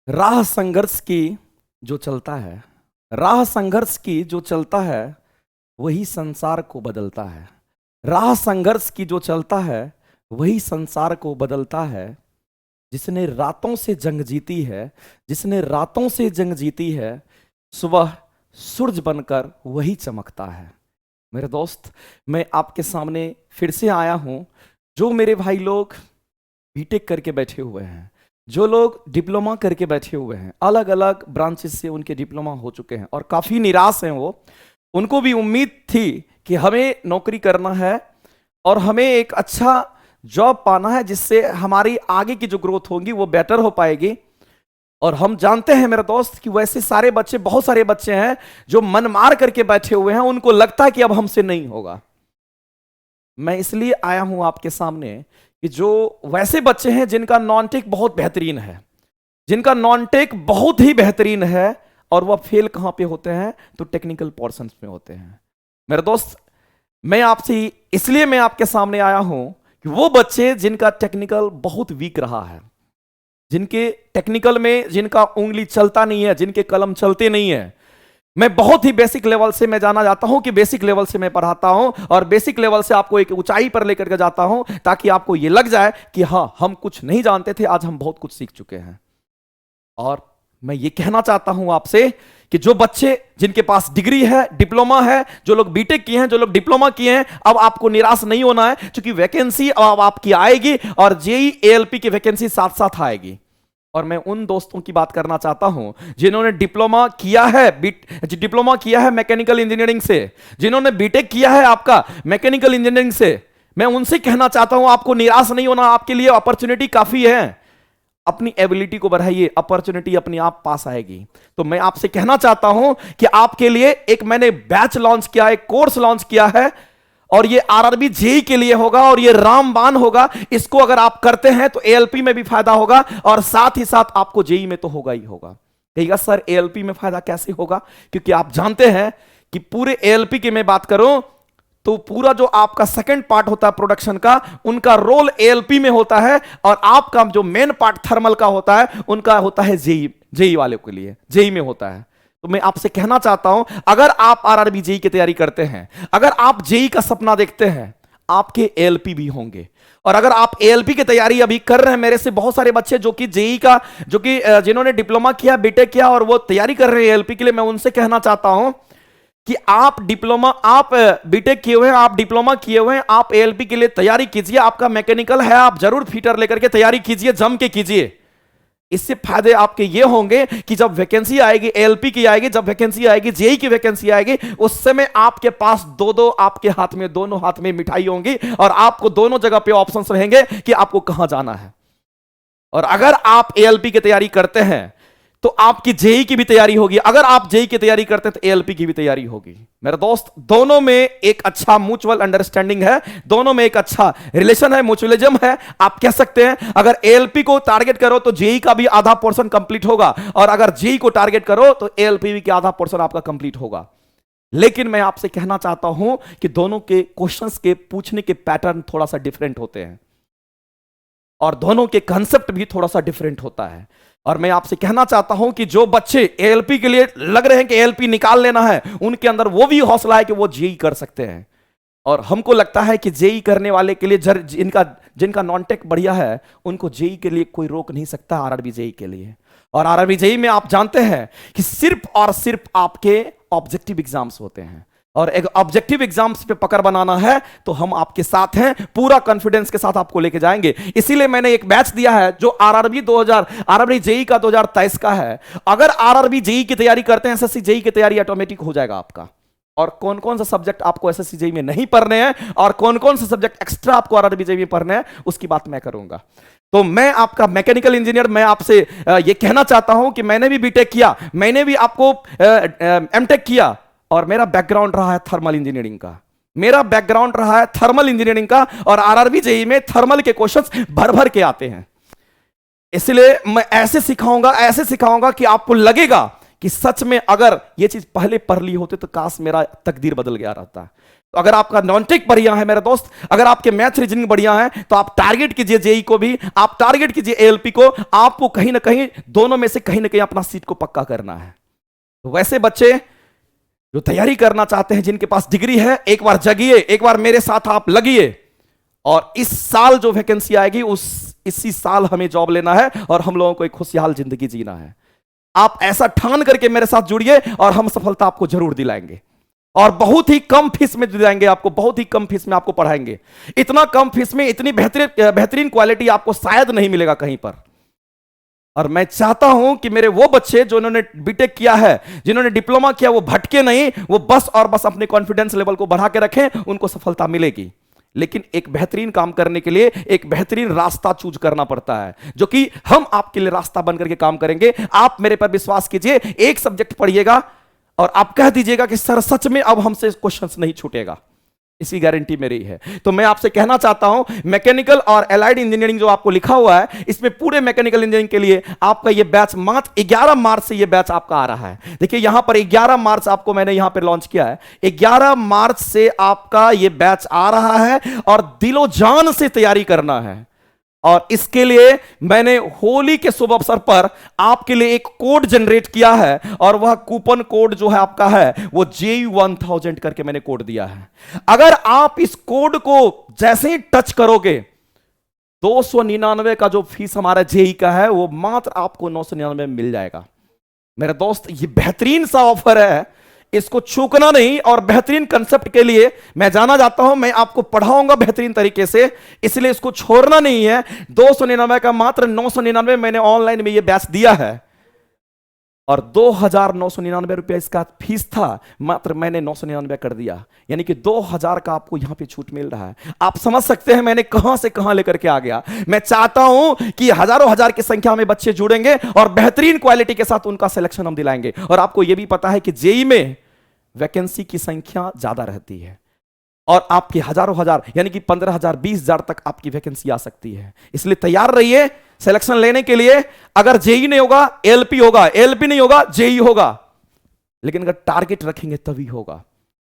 राह संघर्ष की जो चलता है, राह संघर्ष की जो चलता है वही संसार को बदलता है। राह संघर्ष की जो चलता है वही संसार को बदलता है। जिसने रातों से जंग जीती है, जिसने रातों से जंग जीती है, सुबह सूरज बनकर वही चमकता है। मेरे दोस्त, मैं आपके सामने फिर से आया हूं। जो मेरे भाई लोग बीटेक करके बैठे हुए हैं, जो लोग डिप्लोमा करके बैठे हुए हैं, अलग अलग ब्रांचेस से उनके डिप्लोमा हो चुके हैं और काफ़ी निराश हैं वो, उनको भी उम्मीद थी कि हमें नौकरी करना है और हमें एक अच्छा जॉब पाना है जिससे हमारी आगे की जो ग्रोथ होगी वो बेटर हो पाएगी। और हम जानते हैं मेरे दोस्त कि वैसे सारे बच्चे, बहुत सारे बच्चे हैं जो मन मार करके बैठे हुए हैं, उनको लगता है कि अब हमसे नहीं होगा। मैं इसलिए आया हूं आपके सामने कि जो वैसे बच्चे हैं जिनका नॉन टेक बहुत बेहतरीन है, जिनका नॉन टेक बहुत ही बेहतरीन है, और वह फेल कहां पे होते हैं? तो टेक्निकल पोर्शंस में होते हैं। मेरे दोस्त, मैं आपसे इसलिए मैं आपके सामने आया हूं कि वो बच्चे जिनका टेक्निकल बहुत वीक रहा है, जिनके टेक्निकल में जिनका उंगली चलता नहीं है, जिनके कलम चलते नहीं है, मैं बहुत ही बेसिक लेवल से मैं जाना जाता हूं कि बेसिक लेवल से मैं पढ़ाता हूं और बेसिक लेवल से आपको एक ऊंचाई पर लेकर के जाता हूं ताकि आपको यह लग जाए कि हां, हम कुछ नहीं जानते थे, आज हम बहुत कुछ सीख चुके हैं। और मैं ये कहना चाहता हूं आपसे कि जो बच्चे जिनके पास डिग्री है, डिप्लोमा है, जो लोग बीटेक किए हैं, जो लोग डिप्लोमा किए हैं, अब आपको निराश नहीं होना है, क्योंकि वैकेंसी अब आपकी आएगी और जेई एएलपी की वैकेंसी साथ साथ आएगी। और मैं उन दोस्तों की बात करना चाहता हूं जिन्होंने डिप्लोमा किया है, डिप्लोमा किया है मैकेनिकल इंजीनियरिंग से, जिन्होंने बीटेक किया है आपका मैकेनिकल इंजीनियरिंग से। मैं उनसे कहना चाहता हूं आपको निराश नहीं होना, आपके लिए अपॉर्चुनिटी काफी है। अपनी एबिलिटी को बढ़ाइए, अपॉर्चुनिटी अपने आप पास आएगी। तो मैं आपसे कहना चाहता हूं कि आपके लिए एक मैंने बैच लॉन्च किया, एक कोर्स लॉन्च किया है, और ये आरआरबी जेई के लिए होगा और ये रामबाण होगा। इसको अगर आप करते हैं तो एएलपी में भी फायदा होगा और साथ ही साथ आपको जेई में तो होगा ही होगा। कहिएगा सर एएलपी में फायदा कैसे होगा? क्योंकि आप जानते हैं कि पूरे एएलपी की मैं बात करूं तो पूरा जो आपका सेकंड पार्ट होता है प्रोडक्शन का, उनका रोल एएलपी में होता है, और आपका जो मेन पार्ट थर्मल का होता है उनका होता है जेई। जेई वाले के लिए जेई में होता है। तो मैं आपसे कहना चाहता हूं, अगर आप आरआरबी जेई की तैयारी करते हैं, अगर आप जेई का सपना देखते हैं, आपके एएलपी भी होंगे। और अगर आप एएलपी की तैयारी अभी कर रहे हैं, मेरे से बहुत सारे बच्चे जो कि जेई का, जो कि जिन्होंने डिप्लोमा किया, बीटेक किया और वो तैयारी कर रहे हैं एएलपी के लिए, मैं उनसे कहना चाहता हूं कि आप डिप्लोमा, आप बीटेक किए हुए हैं, आप डिप्लोमा किए हुए हैं, आप एएलपी के लिए तैयारी कीजिए। आपका मैकेनिकल है, आप जरूर फीटर लेकर के तैयारी कीजिए, जम के कीजिए। इससे फायदे आपके ये होंगे कि जब वैकेंसी आएगी एएलपी की आएगी, जब वैकेंसी आएगी जेई की वैकेंसी आएगी, उस समय आपके पास दो दो, आपके हाथ में, दोनों हाथ में मिठाई होंगी और आपको दोनों जगह पे ऑप्शंस रहेंगे कि आपको कहां जाना है। और अगर आप एएलपी की तैयारी करते हैं तो आपकी जेई की भी तैयारी होगी, अगर आप जेई की तैयारी करते हैं तो एएलपी की भी तैयारी होगी। मेरे दोस्त, दोनों में एक अच्छा म्यूचुअल अंडरस्टैंडिंग है, दोनों में एक अच्छा रिलेशन है, म्यूचुअलिज्म है। आप कह सकते हैं अगर एएलपी को टारगेट करो तो जेई का भी आधा पोर्शन कंप्लीट होगा, और अगर जेई को टारगेट करो तो एएलपी का आधा पोर्शन आपका कंप्लीट होगा। लेकिन मैं आपसे कहना चाहता हूं कि दोनों के क्वेश्चंस के पूछने के पैटर्न थोड़ा सा डिफरेंट होते हैं और दोनों के कंसेप्ट भी थोड़ा सा डिफरेंट होता है। और मैं आपसे कहना चाहता हूं कि जो बच्चे एएलपी के लिए लग रहे हैं कि एएलपी निकाल लेना है, उनके अंदर वो भी हौसला है कि वो जेई कर सकते हैं। और हमको लगता है कि जेई करने वाले के लिए, जिनका नॉन टेक बढ़िया है, उनको जेई के लिए कोई रोक नहीं सकता आरआरबी जेई के लिए। और आरआरबी जेई में आप जानते हैं कि सिर्फ और सिर्फ आपके ऑब्जेक्टिव एग्जाम्स होते हैं, और एक ऑब्जेक्टिव एग्जाम्स पे पकड़ बनाना है तो हम आपके साथ हैं, पूरा कॉन्फिडेंस के साथ आपको लेके जाएंगे। इसीलिए मैंने एक बैच दिया है जो आरआरबी जेई का 2023 का है। अगर आरआरबी जेई की तैयारी करते हैं, एसएससी जेई की तैयारी ऑटोमेटिक हो जाएगा आपका। और कौन कौन सा सब्जेक्ट आपको एसएससी जेई में नहीं पढ़ने हैं और कौन कौन सा सब्जेक्ट एक्स्ट्रा आपको आरआरबी जेई में पढ़ने हैं, उसकी बात मैं करूंगा। तो मैं आपका मैकेनिकल इंजीनियर, मैं आपसे ये कहना चाहता हूं कि मैंने भी बीटेक किया, मैंने भी आपको एमटेक किया, और मेरा बैकग्राउंड रहा है थर्मल इंजीनियरिंग का, मेरा बैकग्राउंड रहा है थर्मल इंजीनियरिंग का, और आरआरबी जेई में थर्मल के क्वेश्चंस भर भर के आते हैं। इसलिए मैं ऐसे सिखाऊंगा कि आपको लगेगा कि सच में अगर ये चीज पहले पढ़ ली होती तो काश मेरा तकदीर बदल गया रहता। तो अगर आपका नॉन-टेक बढ़िया है मेरे दोस्त, अगर आपके मैथ रीजनिंग बढ़िया है, तो आप टारगेट कीजिए जेई को भी, आप टारगेट कीजिए एएलपी को। आपको कहीं ना कहीं दोनों में से कहीं ना कहीं अपना सीट को पक्का करना है। तो वैसे बच्चे जो तैयारी करना चाहते हैं, जिनके पास डिग्री है, एक बार जगिए, एक बार मेरे साथ आप लगिए, और इस साल जो वैकेंसी आएगी इसी साल हमें जॉब लेना है और हम लोगों को एक खुशहाल जिंदगी जीना है। आप ऐसा ठान करके मेरे साथ जुड़िए और हम सफलता आपको जरूर दिलाएंगे, और बहुत ही कम फीस में दिलाएंगे आपको, बहुत ही कम फीस में आपको पढ़ाएंगे। इतना कम फीस में इतनी बेहतरीन क्वालिटी आपको शायद नहीं मिलेगा कहीं पर। और मैं चाहता हूं कि मेरे वो बच्चे जो इन्होंने बीटेक किया है, जिन्होंने डिप्लोमा किया, वो भटके नहीं, वो बस और बस अपने कॉन्फिडेंस लेवल को बढ़ा के रखें, उनको सफलता मिलेगी। लेकिन एक बेहतरीन काम करने के लिए एक बेहतरीन रास्ता चूज करना पड़ता है, जो कि हम आपके लिए रास्ता बन करके काम करेंगे। आप मेरे पर विश्वास कीजिए, एक सब्जेक्ट पढ़िएगा और आप कह दीजिएगा कि सर सच में अब हमसे क्वेश्चंस नहीं छूटेगा, इसकी गारंटी मेरी है। तो मैं आपसे कहना चाहता हूं, मैकेनिकल और एलाइड इंजीनियरिंग जो आपको लिखा हुआ है, इसमें पूरे मैकेनिकल इंजीनियरिंग के लिए आपका ये बैच मात्र 11 मार्च से ये बैच आपका आ रहा है। देखिए यहां पर 11 मार्च आपको मैंने यहां पर लॉन्च किया है, 11 मार्च से आपका ये बैच आ रहा है और दिलो जान से तैयारी करना है। और इसके लिए मैंने होली के शुभ अवसर पर आपके लिए एक कोड जनरेट किया है, और वह कूपन कोड जो है आपका है वो JU1000 करके मैंने कोड दिया है। अगर आप इस कोड को जैसे ही टच करोगे, 299 का जो फीस हमारा जेई का है वो मात्र आपको 999 में मिल जाएगा। मेरे दोस्त ये बेहतरीन सा ऑफर है, इसको चूकना नहीं। और बेहतरीन कंसेप्ट के लिए मैं जाना जाता हूं, मैं आपको पढ़ाऊंगा बेहतरीन तरीके से, इसलिए इसको छोड़ना नहीं है। 299 का मात्र 999 मैंने ऑनलाइन में ये बैच दिया है, और 2999 रुपया इसका फीस था, मात्र मैंने 999 कर दिया, यानी कि 2000 का आपको यहां पे छूट मिल रहा है। आप समझ सकते हैं मैंने कहां से कहां लेकर के आ गया। मैं चाहता हूं कि हजारों हजार की संख्या में बच्चे जुड़ेंगे और बेहतरीन क्वालिटी के साथ उनका सिलेक्शन हम दिलाएंगे। और आपको यह भी पता है कि जेई में वैकेंसी की संख्या ज्यादा रहती है, और आपकी हजारों हजार यानी कि 15,000 20,000 तक आपकी वैकेंसी आ सकती है। इसलिए तैयार रहिए सिलेक्शन लेने के लिए। अगर जेई नहीं होगा एलपी होगा, एलपी नहीं होगा जेई होगा, लेकिन अगर टारगेट रखेंगे तभी होगा।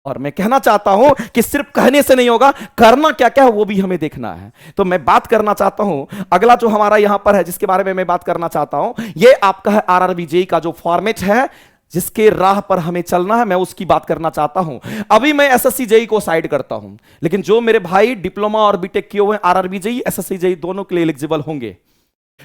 और मैं कहना चाहता हूं कि सिर्फ कहने से नहीं होगा, करना क्या क्या है वो भी हमें देखना है। तो मैं बात करना चाहता हूं, अगला जो हमारा यहां पर है जिसके बारे में मैं बात करना चाहता हूं, ये आपका है आरआरबी जेई का जो फॉर्मेट है, जिसके राह पर हमें चलना है, मैं उसकी बात करना चाहता हूं। अभी मैं एसएससी जेई को साइड करता हूं, लेकिन जो मेरे भाई डिप्लोमा और बीटेक किए हुए हैं, आरआरबी जेई एसएससी जेई दोनों के लिए एलिजिबल होंगे,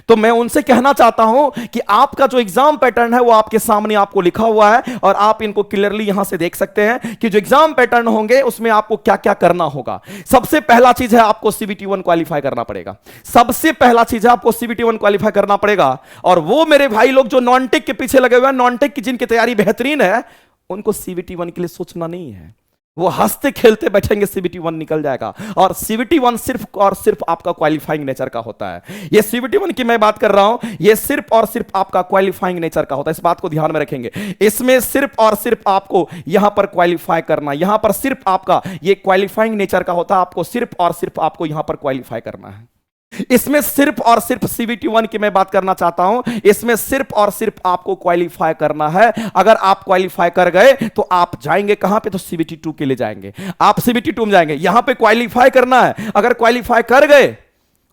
तो मैं उनसे कहना चाहता हूं कि आपका जो एग्जाम पैटर्न है वो आपके सामने आपको लिखा हुआ है, और आप इनको क्लियरली यहां से देख सकते हैं कि जो एग्जाम पैटर्न होंगे उसमें आपको क्या क्या करना होगा। सबसे पहला चीज है आपको सीबीटी 1 क्वालिफाई करना पड़ेगा। सबसे पहला चीज है आपको सीबीटी 1 क्वालिफाई करना पड़ेगा। और वो मेरे भाई लोग जो नॉन टेक के पीछे लगे हुए हैं, नॉन टेक की जिनकी तैयारी बेहतरीन है, उनको सीबीटी 1 के लिए सोचना नहीं है। वो हंसते खेलते बैठेंगे, सीबीटी 1 निकल जाएगा। और सीबीटी 1 सिर्फ और सिर्फ आपका क्वालिफाइंग नेचर का होता है। ये सीबीटी 1 की मैं बात कर रहा हूं, ये सिर्फ और सिर्फ आपका क्वालिफाइंग नेचर का होता है। इस बात को ध्यान में रखेंगे। इसमें सिर्फ और सिर्फ आपको यहां पर क्वालिफाई करना, यहां पर सिर्फ आपका ये क्वालिफाइंग नेचर का होता है। आपको सिर्फ और सिर्फ आपको यहां पर क्वालिफाई करना है। इसमें सिर्फ और सिर्फ सीबीटी 1 की मैं बात करना चाहता हूं, इसमें सिर्फ और सिर्फ आपको क्वालिफाई करना है। अगर आप क्वालिफाई कर गए तो आप जाएंगे कहां पे, तो सीबीटी 2 के लिए जाएंगे। आप सीबीटी 2 में जाएंगे, यहां पे क्वालिफाई करना है। अगर क्वालिफाई कर गए,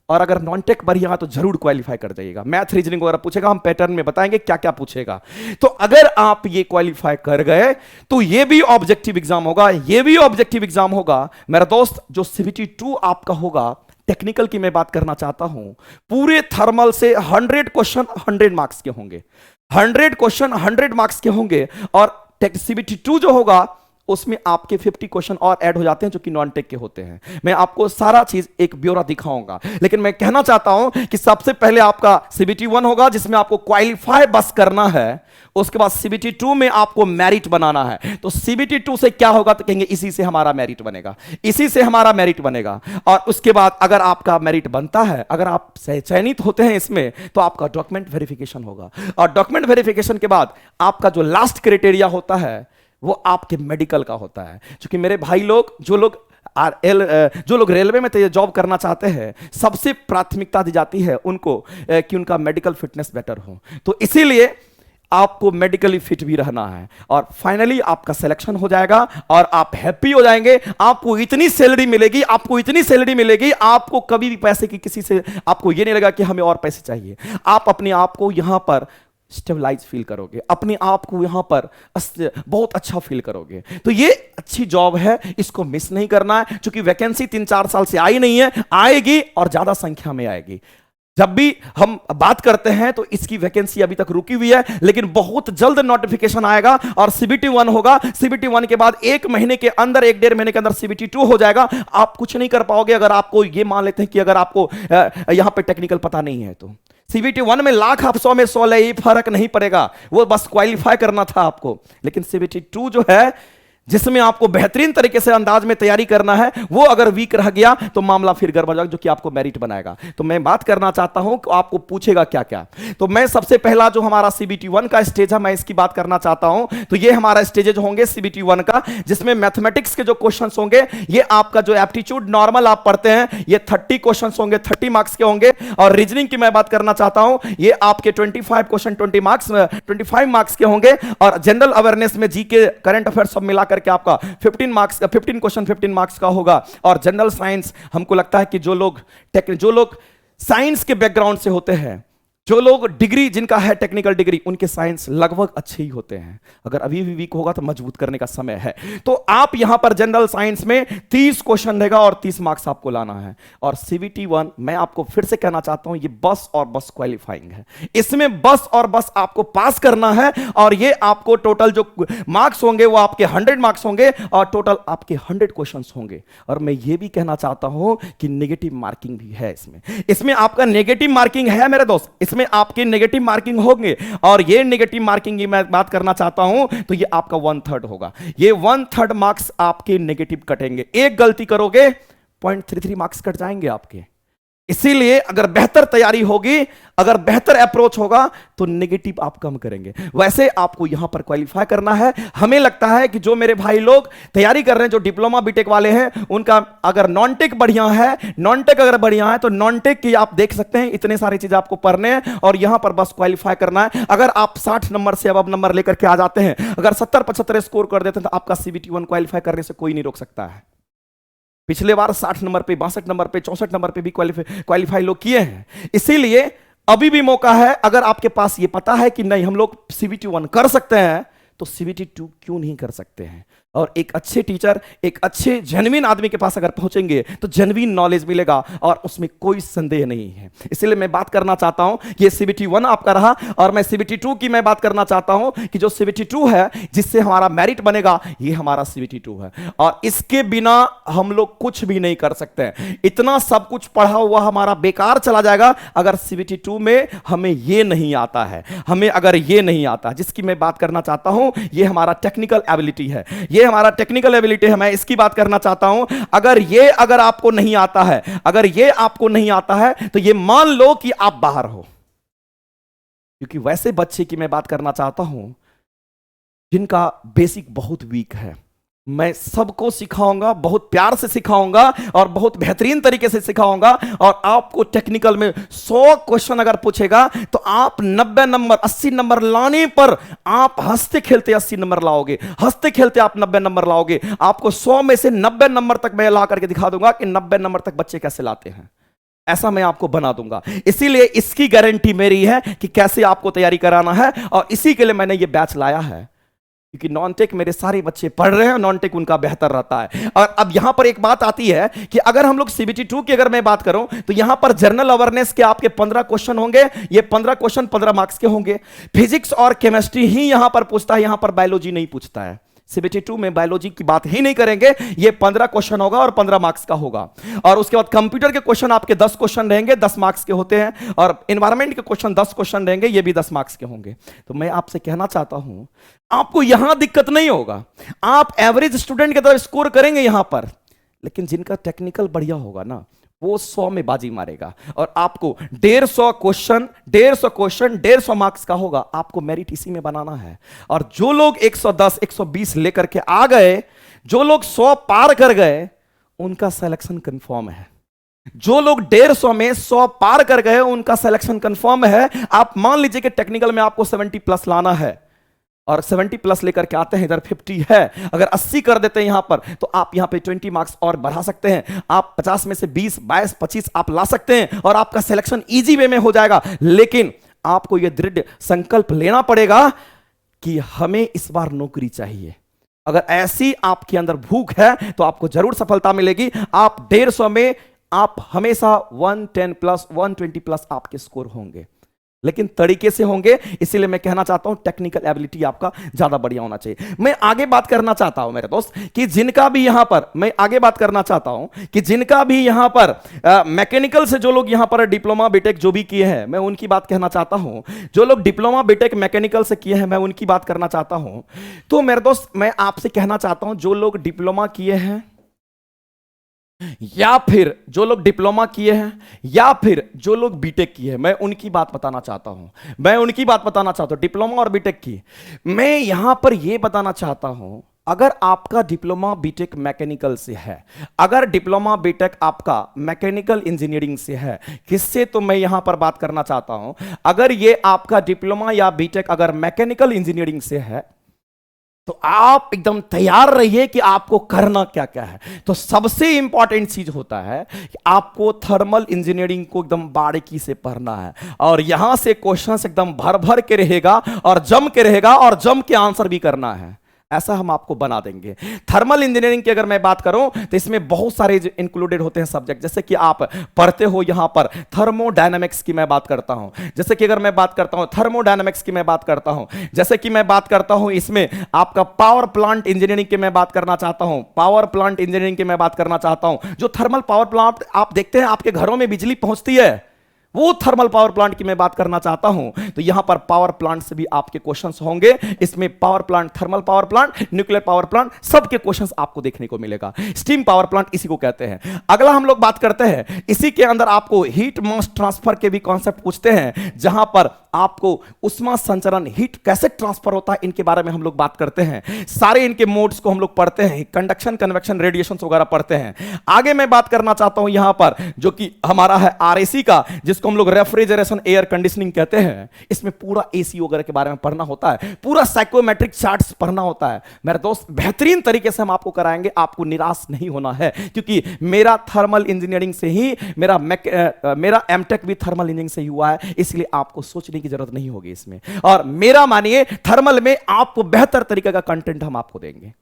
और अगर नॉन टेक बढ़िया तो जरूर क्वालिफाई कर जाइएगा। मैथ रीजनिंग वगैरह पूछेगा, हम पैटर्न में बताएंगे क्या क्या पूछेगा। तो अगर आप ये क्वालिफाई कर गए तो ये भी ऑब्जेक्टिव एग्जाम होगा, ये भी ऑब्जेक्टिव एग्जाम होगा। मेरा दोस्त जो सीबीटी 2 आपका होगा, टेक्निकल की मैं बात करना चाहता हूं, पूरे थर्मल से 100 क्वेश्चन 100 मार्क्स के होंगे, 100 क्वेश्चन 100 मार्क्स के होंगे। और सीबीटी 2 जो होगा उसमें आपके 50 क्वेश्चन और ऐड हो जाते हैं जो कि नॉन टेक के होते हैं। मैं आपको सारा चीज एक ब्यौरा दिखाऊंगा, लेकिन मैं कहना चाहता हूं कि सबसे पहले आपका सीबीटी 1 होगा जिसमें आपको क्वालिफाई बस करना है। उसके बाद सीबीटी 2 में आपको मेरिट बनाना है। तो सीबीटी 2 से क्या होगा, तो कहेंगे इसी से हमारा मेरिट बनेगा, इसी से हमारा मेरिट बनेगा। और उसके बाद अगर आपका मेरिट बनता है, अगर आप चयनित होते हैं इसमें, तो आपका डॉक्यूमेंट वेरिफिकेशन होगा। और डॉक्यूमेंट वेरिफिकेशन के बाद आपका जो लास्ट क्राइटेरिया होता है वो आपके मेडिकल का होता है। क्योंकि मेरे भाई लोग जो लोग रेलवे में जॉब करना चाहते हैं, सबसे प्राथमिकता दी जाती है उनको कि उनका मेडिकल फिटनेस बेटर हो। तो इसीलिए आपको मेडिकली फिट भी रहना है, और फाइनली आपका सिलेक्शन हो जाएगा और आप हैप्पी हो जाएंगे। आपको इतनी सैलरी मिलेगी, आपको इतनी सैलरी मिलेगी, आपको कभी भी पैसे की किसी से आपको यह नहीं लगा कि हमें और पैसे चाहिए। आप अपने आप को यहां पर स्टेबलाइज फील करोगे, अपने आप को यहां पर बहुत अच्छा फील करोगे। तो ये अच्छी जॉब है, इसको मिस नहीं करना है, क्योंकि वैकेंसी 3-4 साल से आई नहीं है, आएगी और ज्यादा संख्या में आएगी। जब भी हम बात करते हैं तो इसकी वैकेंसी अभी तक रुकी हुई है, लेकिन बहुत जल्द नोटिफिकेशन आएगा और सीबीटी 1 होगा। सीबीटी 1 के बाद 1 महीने के अंदर, 1-1.5 महीने के अंदर सीबीटी 2 हो जाएगा। आप कुछ नहीं कर पाओगे अगर आपको ये मान लेते हैं कि अगर आपको यहां पे टेक्निकल पता नहीं है तो। सीबीटी 1 में लाख आप 100 में 100 ले, ये फर्क नहीं पड़ेगा, वो बस क्वालिफाई करना था आपको। लेकिन सीबीटी 2 जो है, जिसमें आपको बेहतरीन तरीके से अंदाज में तैयारी करना है, वो अगर वीक रह गया तो मामला फिर गड़बड़ जाएगा, जो कि आपको मेरिट बनाएगा। तो मैं बात करना चाहता हूं कि आपको पूछेगा क्या क्या। तो मैं सबसे पहला जो हमारा सीबीटी 1 का स्टेज है, मैं इसकी बात करना चाहता हूं। तो ये हमारा स्टेजेज होंगे सीबीटी 1 का, जिसमें मैथमेटिक्स के जो क्वेश्चंस होंगे, ये आपका जो एप्टीट्यूड नॉर्मल आप पढ़ते हैं, ये 30 क्वेश्चंस होंगे, 30 मार्क्स के होंगे। और रीजनिंग की मैं बात करना चाहता हूं, ये आपके 25 क्वेश्चन 25 मार्क्स के होंगे। और जनरल अवेयरनेस में जीके, करंट अफेयर्स सब मिलाकर के आपका 15 क्वेश्चन 15 मार्क्स का होगा। और जनरल साइंस, हमको लगता है कि जो लोग साइंस के बैकग्राउंड से होते हैं, जो लोग डिग्री जिनका है टेक्निकल डिग्री, उनके साइंस लगभग अच्छे ही होते हैं। अगर अभी भी वीक होगा तो मजबूत करने का समय है। तो आप यहां पर जनरल साइंस में 30 क्वेश्चन रहेगा और 30 मार्क्स आपको लाना है। और सीबीटी 1 मैं आपको फिर से कहना चाहता हूं, ये बस और बस क्वालिफाइंग है। इसमें बस और बस आपको पास करना है, और ये आपको टोटल जो मार्क्स होंगे वो आपके 100 मार्क्स होंगे और टोटल आपके 100 क्वेश्चन होंगे। और मैं ये भी कहना चाहता हूं कि नेगेटिव मार्किंग भी है इसमें आपका नेगेटिव मार्किंग है मेरे दोस्त, इसमें आपके नेगेटिव मार्किंग होंगे। और ये नेगेटिव मार्किंग की मैं बात करना चाहता हूं, तो ये आपका 1/3 होगा। ये 1/3 मार्क्स आपके नेगेटिव कटेंगे। एक गलती करोगे 0.33 मार्क्स कट जाएंगे आपके। इसीलिए अगर बेहतर तैयारी होगी, अगर बेहतर अप्रोच होगा, तो नेगेटिव आप कम करेंगे। वैसे आपको यहां पर क्वालिफाई करना है। हमें लगता है कि जो मेरे भाई लोग तैयारी कर रहे हैं, जो डिप्लोमा बीटेक वाले हैं, उनका अगर नॉन टेक बढ़िया है, नॉन टेक अगर बढ़िया है, तो नॉन टेक की आप देख सकते हैं, इतने सारी चीजें आपको पढ़ने हैं और यहां पर बस क्वालिफाई करना है। अगर आप 60 नंबर से अब नंबर लेकर के आ जाते हैं, अगर 70-75 स्कोर कर देते हैं, तो आपका सीबीटी 1 क्वालिफाई करने से कोई नहीं रोक सकता है। पिछले बार 60 नंबर पे, 62 नंबर पे, 64 नंबर पे भी क्वालिफाई लोग किए हैं। इसीलिए अभी भी मौका है। अगर आपके पास ये पता है कि नहीं हम लोग सीबीटी 1 कर सकते हैं, तो सीबीटी 2 क्यों नहीं कर सकते हैं। और एक अच्छे टीचर, एक अच्छे जेन्युइन आदमी के पास अगर पहुंचेंगे तो जेन्युइन नॉलेज मिलेगा, और उसमें कोई संदेह नहीं है। इसलिए मैं बात करना चाहता हूं, ये सीबीटी 1 आपका रहा, और मैं सीबीटी 2 की मैं बात करना चाहता हूं कि जो सीबीटी 2 है, जिससे हमारा मेरिट बनेगा, ये हमारा सीबीटी 2 है। और इसके बिना हम लोग कुछ भी नहीं कर सकते। इतना सब कुछ पढ़ा हुआ हमारा बेकार चला जाएगा अगर सीबीटी 2 में हमें ये नहीं आता है। हमें अगर ये नहीं आता, जिसकी मैं बात करना चाहता हूं, ये हमारा टेक्निकल एबिलिटी है। ये हमारा टेक्निकल एबिलिटी है, मैं इसकी बात करना चाहता हूं। अगर आपको नहीं आता है, अगर ये आपको नहीं आता है, तो ये मान लो कि आप बाहर हो। क्योंकि वैसे बच्चे की मैं बात करना चाहता हूं जिनका बेसिक बहुत वीक है, मैं सबको सिखाऊंगा, बहुत प्यार से सिखाऊंगा और बहुत बेहतरीन तरीके से सिखाऊंगा। और आपको टेक्निकल में 100 क्वेश्चन अगर पूछेगा, तो आप 90 नंबर 80 नंबर लाने पर आप हंसते खेलते 80 नंबर लाओगे, हंसते खेलते आप 90 नंबर लाओगे। आपको 100 में से 90 नंबर तक मैं ला करके दिखा दूंगा कि 90 नंबर तक बच्चे कैसे लाते हैं। ऐसा मैं आपको बना दूंगा। इसीलिए इसकी गारंटी मेरी है कि कैसे आपको तैयारी कराना है, और इसी के लिए मैंने ये बैच लाया है। क्योंकि नॉन टेक मेरे सारे बच्चे पढ़ रहे हैं, नॉन टेक उनका बेहतर रहता है। और अब यहां पर एक बात आती है कि अगर हम लोग सीबीटी 2 की अगर मैं बात करूं, तो यहां पर जनरल अवेयरनेस के आपके 15 क्वेश्चन होंगे। ये 15 क्वेश्चन 15 मार्क्स के होंगे। फिजिक्स और केमिस्ट्री ही यहां पर पूछता है, यहां पर बायोलॉजी नहीं पूछता है। सीबीटी 2 में बायोलॉजी की बात ही नहीं करेंगे। ये 15 क्वेश्चन होगा और 15 मार्क्स का होगा। और उसके बाद कंप्यूटर के क्वेश्चन आपके 10 क्वेश्चन रहेंगे, 10 मार्क्स के होते हैं। और एनवायरमेंट के क्वेश्चन 10 क्वेश्चन रहेंगे, ये भी 10 मार्क्स के होंगे। तो मैं आपसे कहना चाहता हूं, आपको यहां दिक्कत नहीं होगा। आप एवरेज स्टूडेंट की तरह स्कोर करेंगे यहां पर, लेकिन जिनका टेक्निकल बढ़िया होगा ना, वो 100 में बाजी मारेगा। और आपको 150 क्वेश्चन 150 मार्क्स का होगा। आपको मेरिट इसी में बनाना है। और जो लोग 110 120 लेकर के आ गए, जो लोग 100 पार कर गए, उनका सिलेक्शन कंफर्म है। जो लोग 150 में 100 पार कर गए उनका सिलेक्शन कंफर्म है। आप मान लीजिए कि टेक्निकल में आपको 70 प्लस लाना है और 70 प्लस लेकर के आते हैं, इधर 50 है, अगर 80 कर देते हैं यहां पर तो आप यहां पे 20 मार्क्स और बढ़ा सकते हैं। आप 50 में से 20, 22, 25 आप ला सकते हैं और आपका सिलेक्शन इजी वे में हो जाएगा। लेकिन आपको यह दृढ़ संकल्प लेना पड़ेगा कि हमें इस बार नौकरी चाहिए। अगर ऐसी आपके अंदर भूख है तो आपको जरूर सफलता मिलेगी। आप 150 में आप हमेशा 110 प्लस 120 प्लस आपके स्कोर होंगे, लेकिन तरीके से होंगे। इसीलिए मैं कहना चाहता हूं टेक्निकल एबिलिटी आपका ज्यादा बढ़िया होना चाहिए। मैं आगे बात करना चाहता हूं मेरे दोस्त कि जिनका भी यहां पर मैं आगे बात करना चाहता हूं कि जिनका भी यहां पर मैकेनिकल से जो लोग यहां पर डिप्लोमा बीटेक जो भी किए हैं, मैं उनकी बात कहना चाहता हूं। जो लोग डिप्लोमा बीटेक मैकेनिकल से किए हैं मैं उनकी बात करना चाहता हूं। तो मेरे दोस्त मैं आपसे कहना चाहता हूं जो लोग डिप्लोमा किए हैं या फिर जो लोग डिप्लोमा किए हैं या फिर जो लोग बीटेक किए हैं, मैं उनकी बात बताना चाहता हूं। मैं उनकी बात बताना चाहता हूं डिप्लोमा और बीटेक की। मैं यहां पर यह बताना चाहता हूं अगर आपका डिप्लोमा बीटेक मैकेनिकल से है, अगर डिप्लोमा बीटेक आपका मैकेनिकल इंजीनियरिंग से है, किससे तो मैं यहां पर बात करना चाहता हूं अगर ये आपका डिप्लोमा या बीटेक अगर मैकेनिकल इंजीनियरिंग से है तो आप एकदम तैयार रहिए कि आपको करना क्या क्या है। तो सबसे इंपॉर्टेंट चीज होता है कि आपको थर्मल इंजीनियरिंग को एकदम बारीकी से पढ़ना है और यहां से क्वेश्चंस एकदम भर भर के रहेगा और जम के रहेगा और जम के आंसर भी करना है। ऐसा हम आपको बना देंगे। थर्मल इंजीनियरिंग की अगर मैं बात करूं तो इसमें बहुत सारे इंक्लूडेड होते हैं सब्जेक्ट, जैसे कि आप पढ़ते हो यहां पर थर्मोडायनामिक्स की मैं बात करता हूं, जैसे कि अगर मैं बात करता हूं थर्मोडायनामिक्स की मैं बात करता हूं, जैसे कि मैं बात करता हूं इसमें आपका पावर प्लांट इंजीनियरिंग की मैं बात करना चाहता हूं, पावर प्लांट इंजीनियरिंग की मैं बात करना चाहता हूं। जो थर्मल पावर प्लांट आप देखते हैं आपके घरों में बिजली पहुंचती है, वो थर्मल पावर प्लांट की मैं बात करना चाहता हूं। तो यहां पर पावर प्लांट से भी आपके क्वेश्चंस होंगे। इसमें power plant, thermal power plant, nuclear power plant, सबके क्वेश्चंस आपको देखने को मिलेगा। स्टीम पावर प्लांट इसी को कहते हैं। अगला हम लोग बात करते हैं, इसी के अंदर आपको हीट मास ट्रांसफर के भी कॉन्सेप्ट पूछते हैं, जहां पर आपको उष्मा संचरण, हीट कैसे ट्रांसफर होता है, इनके बारे में हम लोग बात करते हैं। सारे इनके मोड्स को हम लोग पढ़ते हैं, कंडक्शन, कन्वेक्शन, रेडिएशन वगैरह पढ़ते हैं। आगे मैं बात करना चाहता हूं यहां पर जो कि हमारा है आरएसी का, जिसको हम लोग रेफ्रिजरेशन एयर कंडीशनिंग कहते हैं। इसमें पूरा एसी वगैरह के बारे में पढ़ना होता है, पूरा साइकोमेट्रिक चार्ट्स पढ़ना होता है। मेरे दोस्त बेहतरीन तरीके से हम आपको कराएंगे, आपको निराश नहीं होना है, क्योंकि मेरा थर्मल इंजीनियरिंग से ही मेरा एमटेक भी थर्मल इंजीनियरिंग से ही हुआ है, इसलिए आपको सोचने की जरूरत नहीं होगी इसमें। और मेरा मानिए थर्मल में आपको बेहतर तरीके का कंटेंट हम आपको देंगे।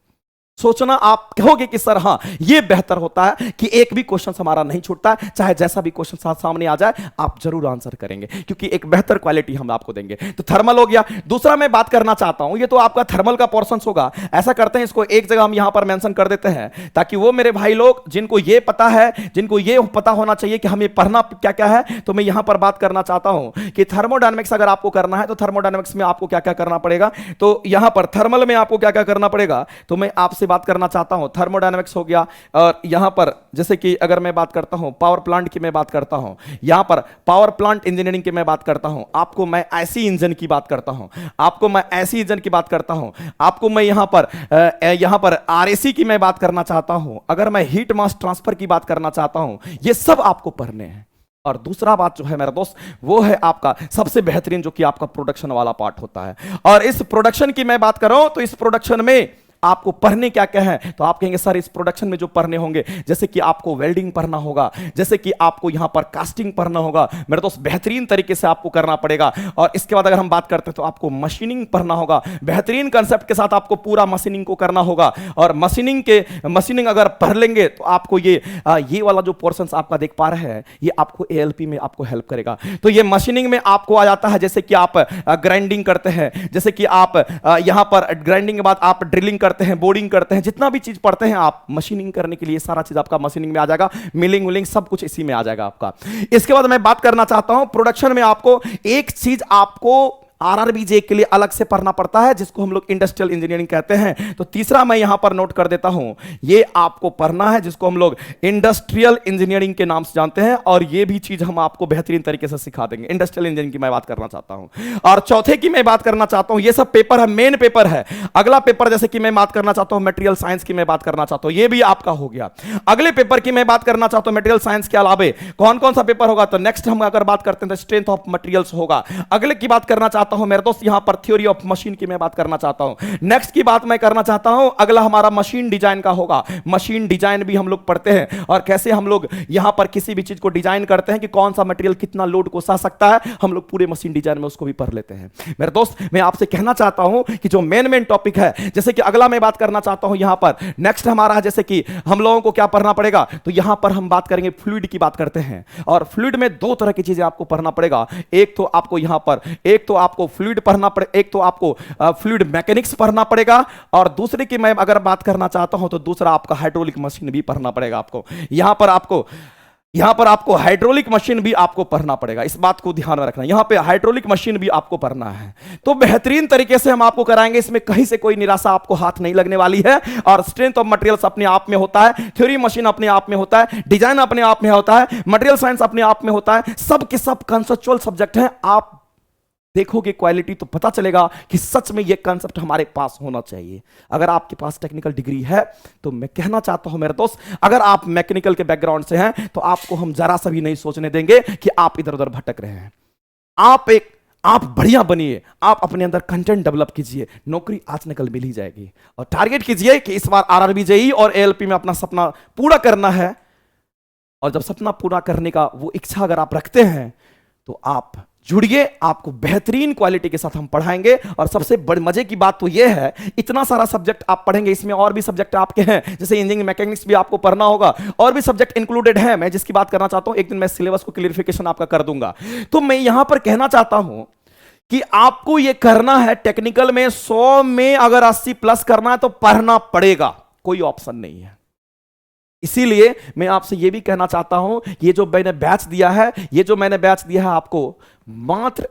सोचना आप कहोगे कि सर हाँ ये बेहतर होता है कि एक भी क्वेश्चन हमारा नहीं छूटता है, चाहे जैसा भी क्वेश्चन सामने आ जाए आप जरूर आंसर करेंगे, क्योंकि एक बेहतर क्वालिटी हम आपको देंगे। तो थर्मल हो गया। दूसरा मैं बात करना चाहता हूं, ये तो आपका थर्मल का पोर्शन होगा। ऐसा करते हैं इसको एक जगह हम यहां पर मेंशन कर देते हैं, ताकि वो मेरे भाई लोग जिनको ये पता है, जिनको ये पता होना चाहिए कि हमें पढ़ना क्या क्या है, तो मैं यहां पर बात करना चाहता हूं कि थर्मोडायनामिक्स अगर आपको करना है तो थर्मोडायनामिक्स में आपको क्या क्या करना पड़ेगा। तो यहां पर थर्मल में आपको क्या क्या करना पड़ेगा, तो मैं आपसे बात करना चाहता हूं। थर्मोडायनामिक्स हो गया, और यहां पर जैसे कि अगर मैं बात करता हूं पावर प्लांट की मैं बात करता हूं, यहां पर पावर प्लांट इंजीनियरिंग की मैं बात करता हूं, आपको मैं ऐसी इंजन की बात करता हूं, आपको मैं ऐसी इंजन की बात करता हूं, आपको मैं यहां पर आरएसी की मैं बात करना चाहता हूं, अगर मैं हीट मास ट्रांसफर की बात करना चाहता हूं, ये सब आपको पढ़ने हैं। और दूसरा बात जो है मेरा दोस्त वो है आपका सबसे बेहतरीन, जो कि आपका प्रोडक्शन वाला पार्ट होता है। और इस प्रोडक्शन की मैं बात करूं तो इस प्रोडक्शन में आपको पढ़ने क्या क्या है, तो आप कहेंगे सर इस प्रोडक्शन में जो पढ़ने होंगे, जैसे कि आपको वेल्डिंग पढ़ना होगा, जैसे कि आपको यहां पर कास्टिंग पढ़ना होगा, मेरे दोस्त बेहतरीन तरीके से आपको करना पड़ेगा। और इसके बाद अगर हम बात करते हैं तो आपको मशीनिंग पढ़ना होगा, बेहतरीन कंसेप्ट के साथ आपको पूरा मशीनिंग को करना होगा। और मशीनिंग अगर पढ़ लेंगे तो आपको ये वाला जो पोर्शंस आपका देख पा रहे हैं, ये आपको एएलपी में आपको हेल्प करेगा। तो ये मशीनिंग में आपको आ जाता है, जैसे कि आप ग्राइंडिंग करते हैं, जैसे कि आप यहां पर ग्राइंडिंग के बाद आप ड्रिलिंग करते हैं, बोरिंग करते हैं, जितना भी चीज पढ़ते हैं आप मशीनिंग करने के लिए सारा चीज आपका मशीनिंग में आ जाएगा, मिलिंग विलिंग सब कुछ इसी में आ जाएगा आपका। इसके बाद मैं बात करना चाहता हूं प्रोडक्शन में आपको एक चीज आपको आरआरबी जे के लिए अलग से पढ़ना पड़ता है, जिसको हम लोग इंडस्ट्रियल इंजीनियरिंग कहते हैं। तो तीसरा मैं यहां पर नोट कर देता हूं, ये आपको पढ़ना है जिसको हम लोग इंडस्ट्रियल इंजीनियरिंग के नाम से जानते हैं, और ये भी चीज हम आपको बेहतरीन तरीके से सिखा देंगे। इंडस्ट्रियल इंजीनियरिंग की मैं बात करना चाहता हूं। और चौथे की मैं बात करना चाहता हूं, ये सब पेपर है, मेन पेपर है। अगला पेपर जैसे कि मैं बात करना चाहता हूं मटेरियल साइंस की मैं बात करना चाहता हूं, ये भी आपका हो गया। अगले पेपर की मैं बात करना चाहता हूं मटेरियल साइंस के अलावे कौन कौन सा पेपर होगा, तो नेक्स्ट हम अगर बात करते हैं तो स्ट्रेंथ ऑफ मटेरियल्स होगा। अगले की बात करना चाहता हूं मेरे दोस्त, यहां पर थ्योरी ऑफ मशीन की मैं बात करना चाहता हूं। नेक्स्ट की बात मैं करना चाहता हूं, अगला हमारा मशीन डिजाइन का होगा। मशीन डिजाइन भी हम लोग पढ़ते हैं, और कैसे हम लोग यहां पर किसी भी चीज को डिजाइन करते हैं कि कौन सा मटेरियल कितना लोड को सह सकता है, हम लोग पूरे मशीन डिजाइन में उसको भी पढ़ लेते हैं। मेरे दोस्त मैं आपसे कहना चाहता हूं कि जो मेन टॉपिक है, जैसे कि अगला मैं बात करना चाहता हूं यहां पर नेक्स्ट हमारा, जैसे कि हम लोगों को क्या पढ़ना पड़ेगा, तो यहां पर हम बात करेंगे फ्लूइड की बात करते हैं। और फ्लूइड में दो तरह की चीजें आपको पढ़ना पड़ेगा, एक तो आपको यहां पर एक तो आपको फ्लूइड पढ़ना पड़े, एक तो आपको फ्लूइड मैकेनिक्स पढ़ना पड़ेगा, और दूसरे की मैं अगर बात करना चाहता हूं तो दूसरा आपका हाइड्रोलिक मशीन भी पढ़ना पड़ेगा आपको। यहां पर आपको हाइड्रोलिक मशीन भी आपको पढ़ना पड़ेगा, इस बात को ध्यान में रखना। यहां पे हाइड्रोलिक मशीन भी आपको पढ़ना है, तो बेहतरीन तरीके से हम आपको कराएंगे, इसमें कहीं से कोई निराशा आपको हाथ नहीं लगने वाली है। और स्ट्रेंथ ऑफ मटेरियल्स अपने आप में होता है, थ्योरी मशीन अपने आप में होता है, डिजाइन अपने आप में होता है, मटेरियल साइंस अपने आप में होता है, सब के सब कंसेप्चुअल सब्जेक्ट हैं। आप देखोगे क्वालिटी तो पता चलेगा कि सच में ये कंसेप्ट हमारे पास होना चाहिए। अगर आपके पास टेक्निकल डिग्री है तो मैं कहना चाहता हूं मेरे दोस्त, अगर आप मैकेनिकल के बैकग्राउंड से हैं तो आपको हम जरा सा भी नहीं सोचने देंगे कि आप इधर उधर भटक रहे हैं। आप बढ़िया बनिए, आप अपने अंदर कंटेंट डेवलप कीजिए, नौकरी आज न कल मिल ही जाएगी। और टारगेट कीजिए कि इस बार आरआरबी जेईई और एएलपी में अपना सपना पूरा करना है। और जब सपना पूरा करने का वो इच्छा अगर आप रखते हैं तो आप जुड़िए, आपको बेहतरीन क्वालिटी के साथ हम पढ़ाएंगे। और सबसे बड़ी मजे की बात तो यह है, इतना सारा सब्जेक्ट आप पढ़ेंगे, इसमें और भी सब्जेक्ट आपके हैं, जैसे इंजीनियरिंग मैकेनिक्स भी आपको पढ़ना होगा, और भी सब्जेक्ट इंक्लूडेड है। मैं जिसकी बात करना चाहता हूं, एक दिन मैं सिलेबस को क्लियरिफिकेशन आपका कर दूंगा। तो मैं यहां पर कहना चाहता हूं कि आपको यह करना है, टेक्निकल में 100 में अगर 80 प्लस करना है तो पढ़ना पड़ेगा, कोई ऑप्शन नहीं है। इसीलिए मैं आपसे यह भी कहना चाहता हूं, ये जो मैंने बैच दिया है आपको मात्र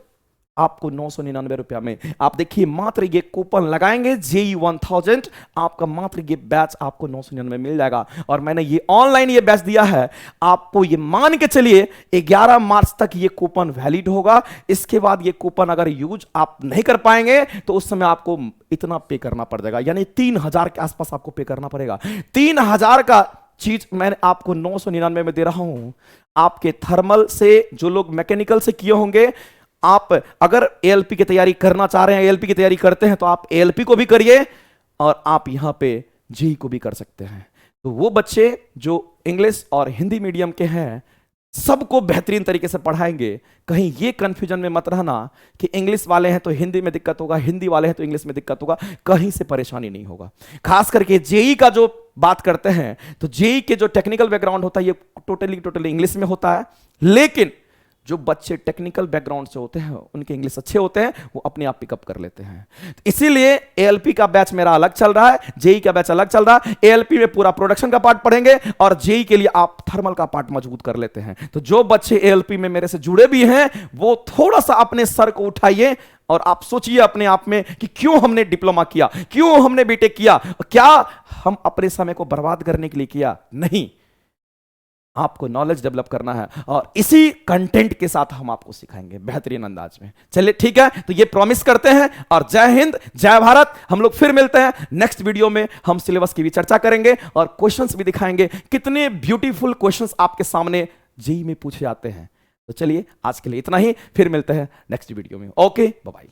आपको 999 रुपया में, आप देखिए मात्र ये कूपन लगाएंगे जेईई 1000, आपका मात्र ये बैच आपको 999 में मिल जाएगा। और मैंने ये ऑनलाइन ये बैच दिया है, आपको ये मान के चलिए 11 मार्च तक ये कूपन वैलिड होगा। इसके बाद ये कूपन अगर यूज आप नहीं कर पाएंगे तो उस समय आपको इतना पे करना पड़ जाएगा, यानी 3000 के आसपास आपको पे करना पड़ेगा। 3000 का चीज मैंने आपको 999 में दे रहा हूं। आपके थर्मल से जो लोग मैकेनिकल से किए होंगे, आप अगर एएलपी की तैयारी करना चाह रहे हैं, एएलपी की तैयारी करते हैं, तो आप एएलपी को भी करिए और आप यहां पे जेईई को भी कर सकते हैं। तो वो बच्चे जो इंग्लिश और हिंदी मीडियम के हैं, सबको बेहतरीन तरीके से पढ़ाएंगे। कहीं ये कंफ्यूजन में मत रहना कि इंग्लिश वाले हैं तो हिंदी में दिक्कत होगा, हिंदी वाले हैं तो इंग्लिश में दिक्कत होगा, कहीं से परेशानी नहीं होगा। खास करके जेईई का जो बात करते हैं, तो जेईई के जो टेक्निकल बैकग्राउंड होता है ये टोटली इंग्लिश में होता है। लेकिन जो बच्चे टेक्निकल बैकग्राउंड से होते हैं, उनके इंग्लिश अच्छे होते हैं, वो अपने आप पिकअप कर लेते हैं। तो इसीलिए एएलपी का बैच मेरा अलग चल रहा है, जेईई का बैच अलग चल रहा है। एएलपी में पूरा प्रोडक्शन का पार्ट पढ़ेंगे और जेईई के लिए आप थर्मल का पार्ट मजबूत कर लेते हैं। तो जो बच्चे एएलपी में मेरे से जुड़े भी हैं, वो थोड़ा सा अपने सर को उठाइए और आप सोचिए अपने आप में कि क्यों हमने डिप्लोमा किया, क्यों हमने बीटेक किया, क्या हम अपने समय को बर्बाद करने के लिए किया? नहीं, आपको नॉलेज डेवलप करना है और इसी कंटेंट के साथ हम आपको सिखाएंगे बेहतरीन अंदाज में। चलिए ठीक है, तो ये प्रॉमिस करते हैं। और जय हिंद, जय भारत। हम लोग फिर मिलते हैं नेक्स्ट वीडियो में। हम सिलेबस की भी चर्चा करेंगे और क्वेश्चंस भी दिखाएंगे, कितने ब्यूटीफुल क्वेश्चंस आपके सामने जेईई में पूछे जाते हैं। तो चलिए आज के लिए इतना ही, फिर मिलते हैं नेक्स्ट वीडियो में। Okay, bye bye.